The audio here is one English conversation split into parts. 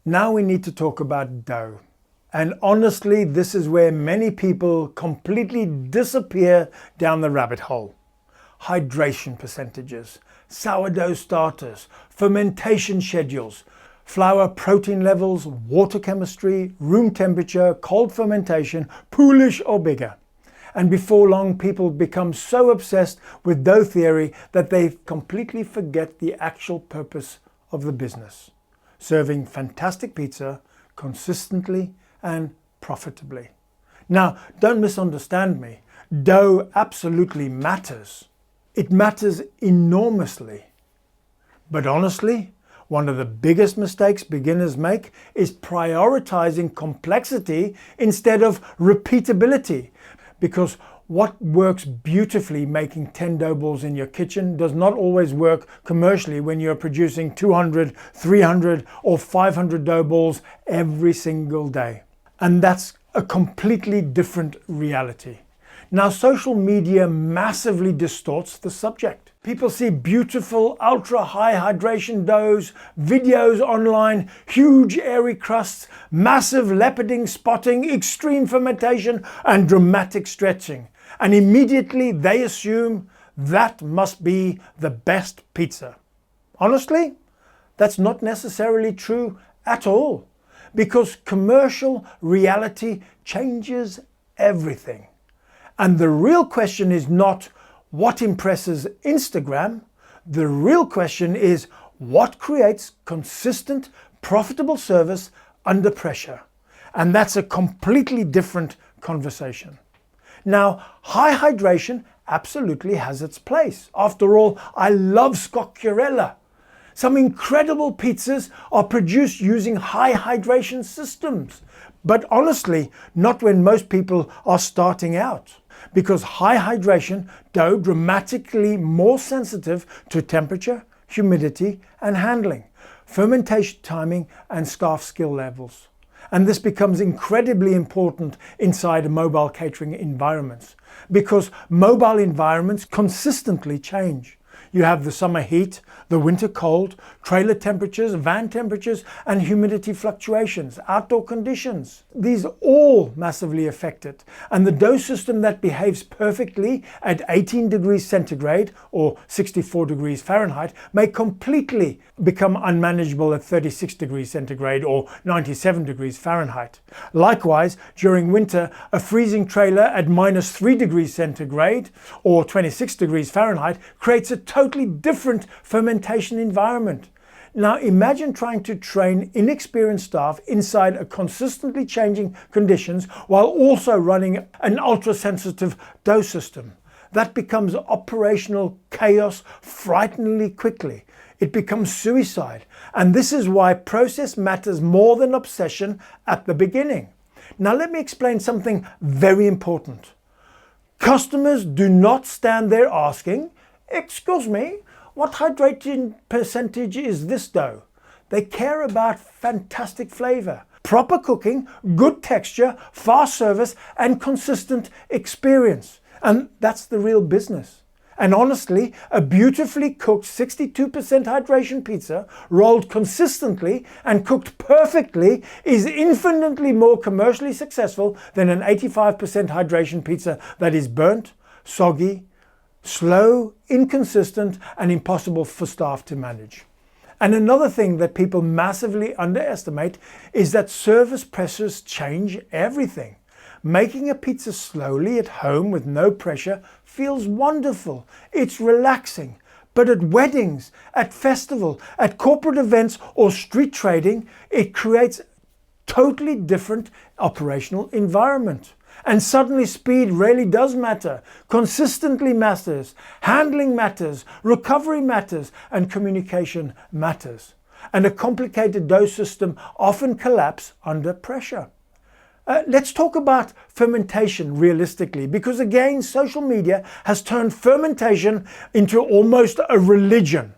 Now we need to talk about dough. And honestly, this is where many people completely disappear down the rabbit hole. Hydration percentages, sourdough starters, fermentation schedules, flour protein levels, water chemistry, room temperature, cold fermentation, poolish or bigger. And before long, people become so obsessed with dough theory that they completely forget the actual purpose of the business: serving fantastic pizza consistently and profitably. Now, don't misunderstand me. Dough absolutely matters. It matters enormously. But honestly, one of the biggest mistakes beginners make is prioritizing complexity instead of repeatability. Because what works beautifully making 10 dough balls in your kitchen does not always work commercially when you're producing 200, 300 or 500 dough balls every single day. And that's a completely different reality. Now, social media massively distorts the subject. People see beautiful, ultra high hydration doughs, videos online, huge airy crusts, massive leoparding spotting, extreme fermentation, and dramatic stretching. And immediately they assume that must be the best pizza. Honestly, that's not necessarily true at all, because commercial reality changes everything. And the real question is not what impresses Instagram. The real question is what creates consistent, profitable service under pressure. And that's a completely different conversation. Now, high hydration absolutely has its place. After all, I love Scocchiarella. Some incredible pizzas are produced using high hydration systems. But honestly, not when most people are starting out. Because high hydration dough dramatically more sensitive to temperature, humidity and handling, fermentation timing and staff skill levels. And this becomes incredibly important inside mobile catering environments, because mobile environments consistently change. You have the summer heat, the winter cold, trailer temperatures, van temperatures, and humidity fluctuations, outdoor conditions. These all massively affect it. And the dough system that behaves perfectly at 18 degrees centigrade or 64 degrees Fahrenheit may completely become unmanageable at 36 degrees centigrade or 97 degrees Fahrenheit. Likewise, during winter, a freezing trailer at -3 degrees centigrade or 26 degrees Fahrenheit creates a totally different fermentation environment. Now imagine trying to train inexperienced staff inside a consistently changing conditions while also running an ultra-sensitive dough system. That becomes operational chaos frighteningly quickly. It becomes suicide. And this is why process matters more than obsession at the beginning. Now let me explain something very important. Customers do not stand there asking, "Excuse me, what hydration percentage is this dough?" They care about fantastic flavor, proper cooking, good texture, fast service, and consistent experience. And that's the real business. And honestly, a beautifully cooked 62% hydration pizza, rolled consistently and cooked perfectly, is infinitely more commercially successful than an 85% hydration pizza that is burnt, soggy, slow, inconsistent, and impossible for staff to manage. And another thing that people massively underestimate is that service pressures change everything. Making a pizza slowly at home with no pressure feels wonderful. It's relaxing. But at weddings, at festival, at corporate events or street trading, it creates a totally different operational environment. And suddenly speed really does matter, consistently matters, handling matters, recovery matters, and communication matters. And a complicated dough system often collapses under pressure. Let's talk about fermentation realistically, because again, social media has turned fermentation into almost a religion.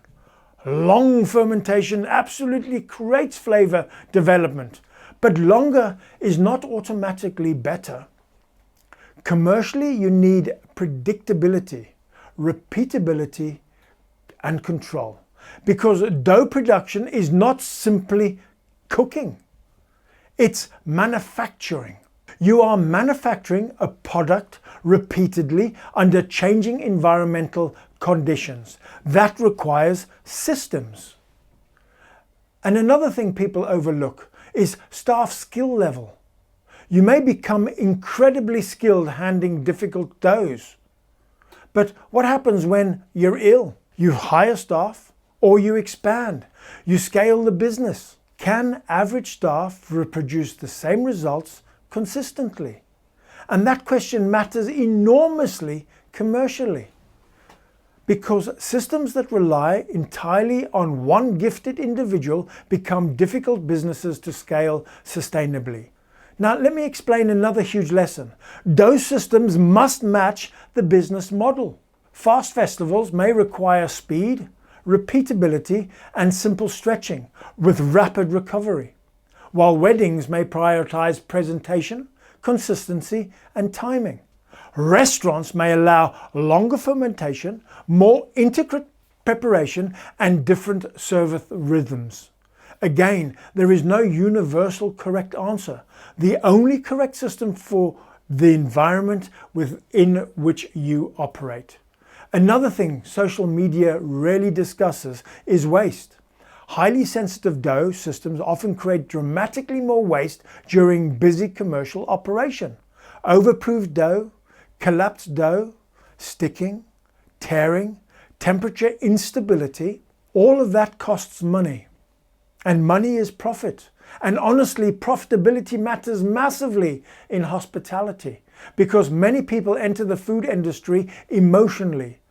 Long fermentation absolutely creates flavor development, but longer is not automatically better. Commercially, you need predictability, repeatability, and control, because dough production is not simply cooking. It's manufacturing. You are manufacturing a product repeatedly under changing environmental conditions. That requires systems. And another thing people overlook is staff skill level. You may become incredibly skilled handling difficult doughs. But what happens when you're ill? You hire staff or you expand. You scale the business. Can average staff reproduce the same results consistently? And that question matters enormously commercially, because systems that rely entirely on one gifted individual become difficult businesses to scale sustainably. Now, let me explain another huge lesson. Those systems must match the business model. Fast festivals may require speed, repeatability, and simple stretching with rapid recovery, while weddings may prioritize presentation, consistency, and timing. Restaurants may allow longer fermentation, more intricate preparation, and different service rhythms. Again, there is no universal correct answer. The only correct system for the environment within which you operate. Another thing social media rarely discusses is waste. Highly sensitive dough systems often create dramatically more waste during busy commercial operation. Overproofed dough, collapsed dough, sticking, tearing, temperature instability, all of that costs money. And money is profit. And honestly, profitability matters massively in hospitality, because many people enter the food industry emotionally.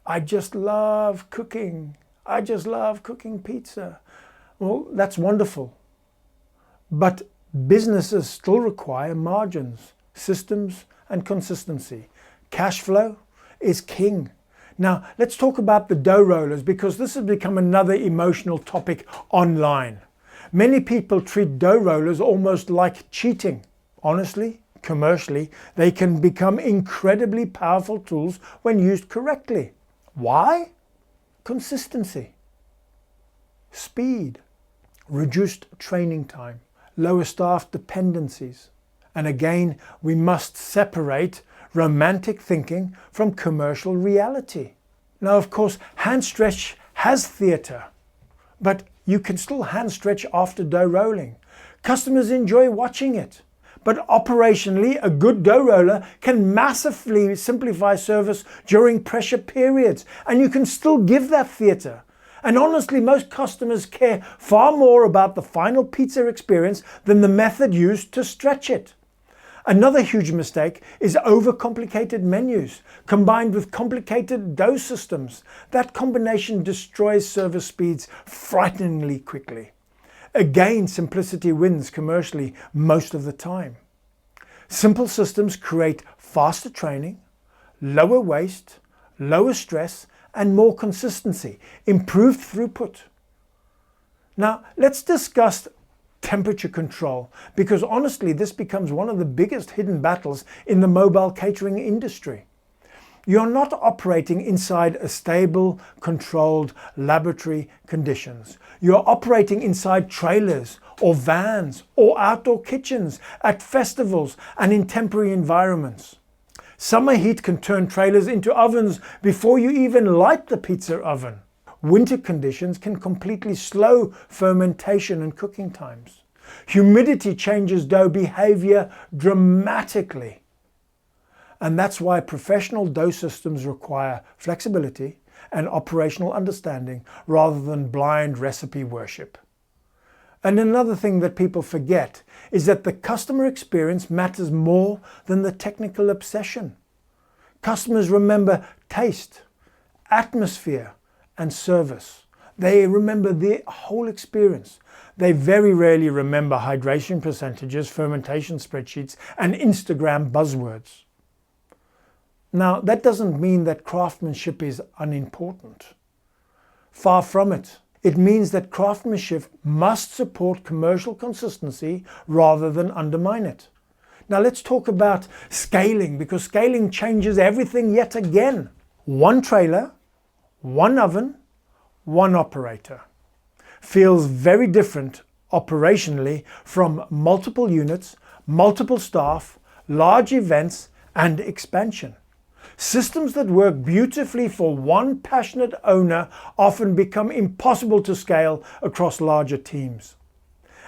I just love cooking. I just love cooking pizza. Well, that's wonderful. But businesses still require margins, systems, and consistency. Cash flow is king. Now, let's talk about the dough rollers, because this has become another emotional topic online. Many people treat dough rollers almost like cheating. Honestly, commercially, they can become incredibly powerful tools when used correctly. Why? Consistency, speed, reduced training time, lower staff dependencies. And again, we must separate romantic thinking from commercial reality. Now, of course, hand stretch has theatre, but you can still hand stretch after dough rolling. Customers enjoy watching it. But operationally, a good dough roller can massively simplify service during pressure periods, and you can still give that theatre. And honestly, most customers care far more about the final pizza experience than the method used to stretch it. Another huge mistake is overcomplicated menus combined with complicated dough systems. That combination destroys service speeds frighteningly quickly. Again, simplicity wins commercially most of the time. Simple systems create faster training, lower waste, lower stress, and more consistency, improved throughput. Now, let's discuss temperature control, because honestly, this becomes one of the biggest hidden battles in the mobile catering industry. You're not operating inside a stable, controlled laboratory conditions. You're operating inside trailers or vans or outdoor kitchens at festivals and in temporary environments. Summer heat can turn trailers into ovens before you even light the pizza oven. Winter conditions can completely slow fermentation and cooking times. Humidity changes dough behavior dramatically. And that's why professional dough systems require flexibility and operational understanding rather than blind recipe worship. And another thing that people forget is that the customer experience matters more than the technical obsession. Customers remember taste, atmosphere, and service. They remember the whole experience. They very rarely remember hydration percentages, fermentation spreadsheets, and Instagram buzzwords. Now, that doesn't mean that craftsmanship is unimportant. Far from it. It means that craftsmanship must support commercial consistency rather than undermine it. Now let's talk about scaling, because scaling changes everything yet again. One trailer, one oven, one operator. Feels very different operationally from multiple units, multiple staff, large events, and expansion. Systems that work beautifully for one passionate owner often become impossible to scale across larger teams.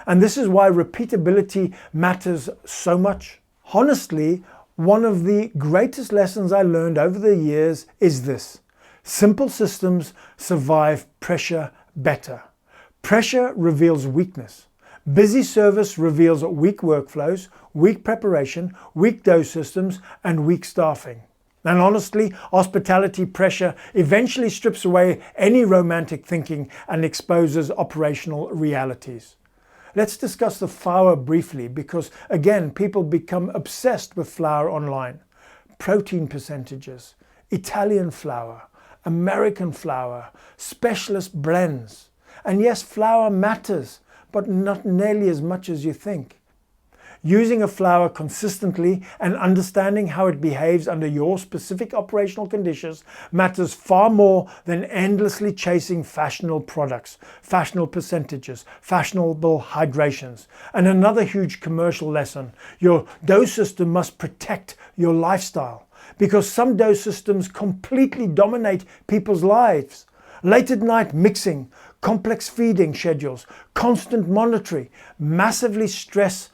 And this is why repeatability matters so much. Honestly, one of the greatest lessons I learned over the years is this: simple systems survive pressure better. Pressure reveals weakness. Busy service reveals weak workflows, weak preparation, weak dough systems, and weak staffing. And honestly, hospitality pressure eventually strips away any romantic thinking and exposes operational realities. Let's discuss the flour briefly because, again, people become obsessed with flour online. Protein percentages, Italian flour, American flour, specialist blends. And yes, flour matters, but not nearly as much as you think. Using a flour consistently and understanding how it behaves under your specific operational conditions matters far more than endlessly chasing fashionable products, fashionable percentages, fashionable hydrations. And another huge commercial lesson: your dough system must protect your lifestyle, because some dough systems completely dominate people's lives. Late at night mixing, complex feeding schedules, constant monitoring, massively stress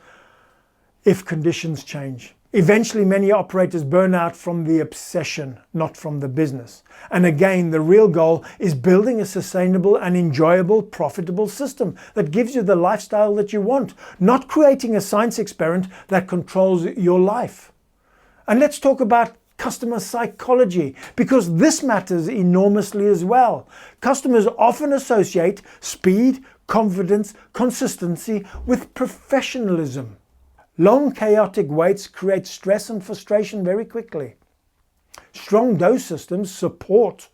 if conditions change. Eventually, many operators burn out from the obsession, not from the business. And again, the real goal is building a sustainable and enjoyable, profitable system that gives you the lifestyle that you want, not creating a science experiment that controls your life. And let's talk about customer psychology, because this matters enormously as well. Customers often associate speed, confidence, consistency with professionalism. Long chaotic waits create stress and frustration very quickly. Strong dough systems support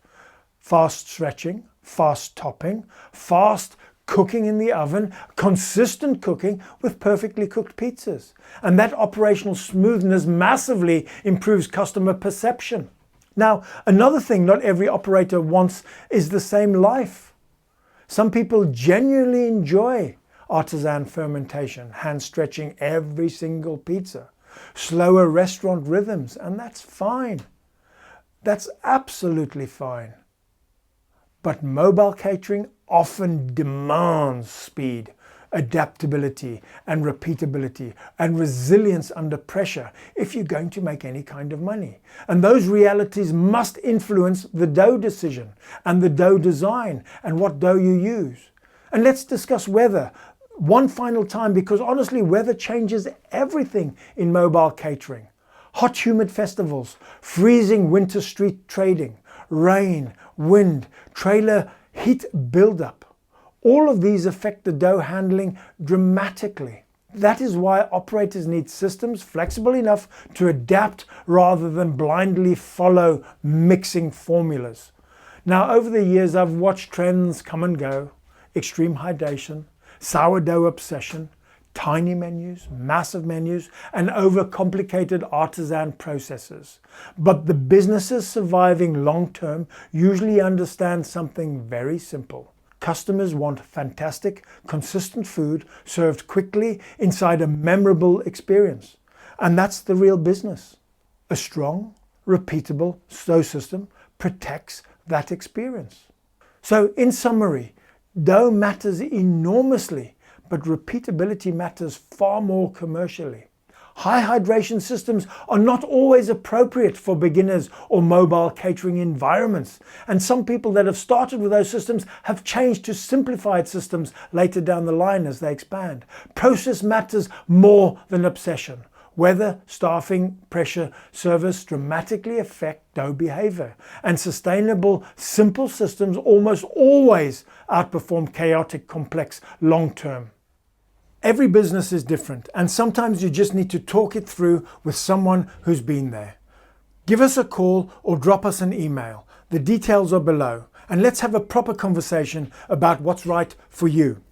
fast stretching, fast topping, fast cooking in the oven, consistent cooking with perfectly cooked pizzas. And that operational smoothness massively improves customer perception. Now, another thing not every operator wants is the same life. Some people genuinely enjoy artisan fermentation, hand stretching every single pizza, slower restaurant rhythms, and that's fine. That's absolutely fine. But mobile catering often demands speed, adaptability, and repeatability, and resilience under pressure if you're going to make any kind of money. And those realities must influence the dough decision and the dough design and what dough you use. And let's discuss weather one final time, because honestly, weather changes everything in mobile catering. Hot, humid festivals, freezing winter street trading, rain, wind, trailer heat buildup. All of these affect the dough handling dramatically. That is why operators need systems flexible enough to adapt rather than blindly follow mixing formulas. Now, over the years, I've watched trends come and go: extreme hydration, sourdough obsession, tiny menus, massive menus, and overcomplicated artisan processes. But the businesses surviving long-term usually understand something very simple. Customers want fantastic, consistent food served quickly inside a memorable experience. And that's the real business. A strong, repeatable dough system protects that experience. So in summary, dough matters enormously, but repeatability matters far more commercially. High hydration systems are not always appropriate for beginners or mobile catering environments. And some people that have started with those systems have changed to simplified systems later down the line as they expand. Process matters more than obsession. Weather, staffing, pressure, service dramatically affect dough behavior. And sustainable, simple systems almost always outperform chaotic, complex, long-term. Every business is different, and sometimes you just need to talk it through with someone who's been there. Give us a call or drop us an email. The details are below, and let's have a proper conversation about what's right for you.